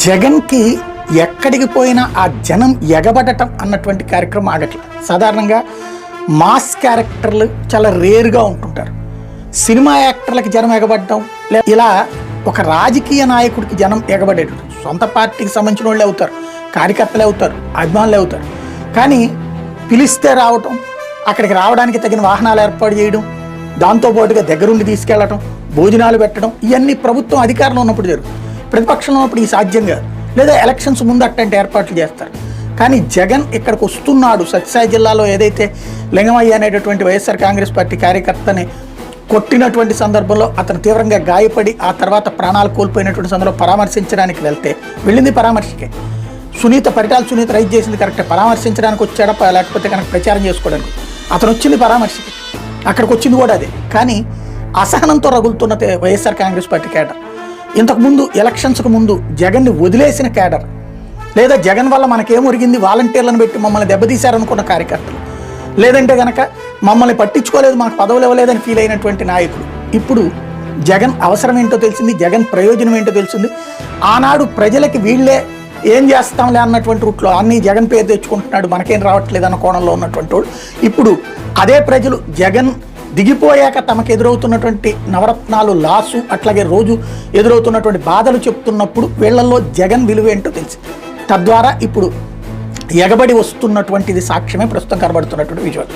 జగన్కి ఎక్కడికి పోయినా ఆ జనం ఎగబడటం అన్నటువంటి కార్యక్రమం ఆగట్లేదు. సాధారణంగా మాస్ క్యారెక్టర్లు చాలా రేరుగా ఉంటుంటారు. సినిమా యాక్టర్లకి జనం ఎగబడటం, ఇలా ఒక రాజకీయ నాయకుడికి జనం ఎగబడేటట్టు సొంత పార్టీకి సంబంధించిన వాళ్ళే అవుతారు, కార్యకర్తలే అవుతారు, అభిమానులే అవుతారు. కానీ పిలిస్తే రావటం, అక్కడికి రావడానికి తగిన వాహనాలు ఏర్పాటు చేయడం, దాంతోపాటుగా దగ్గరుండి తీసుకెళ్లటం, భోజనాలు పెట్టడం, ఇవన్నీ ప్రభుత్వం అధికారంలో ఉన్నప్పుడు జరుగుతుంది. ప్రతిపక్షంలో ఉన్నప్పుడు ఈ సాధ్యం కాదు, లేదా ఎలక్షన్స్ ముందు అట్లాంటి ఏర్పాట్లు చేస్తారు. కానీ జగన్ ఇక్కడికి వస్తున్నాడు. సత్యసాయి జిల్లాలో ఏదైతే లింగమయ్య అనేటటువంటి వైఎస్ఆర్ కాంగ్రెస్ పార్టీ కార్యకర్తని కొట్టినటువంటి సందర్భంలో అతను తీవ్రంగా గాయపడి ఆ తర్వాత ప్రాణాలు కోల్పోయినటువంటి సందర్భంలో పరామర్శించడానికి వెళ్తే వెళ్ళింది పరామర్శకే. పరిటాల సునీత రైజ్ చేసింది కరెక్టే. పరామర్శించడానికి వచ్చాడా లేకపోతే కనుక ప్రచారం చేసుకోవడానికి? అతను వచ్చింది పరామర్శకి, అక్కడికి వచ్చింది కూడా అదే. కానీ అసహనంతో రగులుతున్న వైఎస్ఆర్ కాంగ్రెస్ పార్టీ కేడర్, ఇంతకుముందు ఎలక్షన్స్కు ముందు జగన్ని వదిలేసిన కేడర్, లేదా జగన్ వల్ల మనకేం ఒరిగింది, వాలంటీర్లను పెట్టి మమ్మల్ని దెబ్బతీశారనుకున్న కార్యకర్తలు, లేదంటే కనుక మమ్మల్ని పట్టించుకోలేదు, మాకు పదవులు ఇవ్వలేదని ఫీల్ అయినటువంటి నాయకులు, ఇప్పుడు జగన్ అవసరం ఏంటో తెలిసింది, జగన్ ప్రయోజనం ఏంటో తెలిసింది. ఆనాడు ప్రజలకి వీళ్ళే ఏం చేస్తాంలే అన్నటువంటి రూట్లో అన్నీ జగన్ పేరు తెచ్చుకుంటున్నాడు, మనకేం రావట్లేదు అన్న కోణంలో ఉన్నటువంటి వాడు ఇప్పుడు అదే ప్రజలు జగన్ దిగిపోయాక తమకు ఎదురవుతున్నటువంటి నవరత్నాలు లాసు, అట్లాగే రోజు ఎదురవుతున్నటువంటి బాధలు చెప్తున్నప్పుడు వీళ్లలో జగన్ విలువ ఏంటో తెలిసి, తద్వారా ఇప్పుడు ఎగబడి వస్తున్నటువంటిది సాక్ష్యమే ప్రస్తుతం కనబడుతున్నటువంటి విజువల్.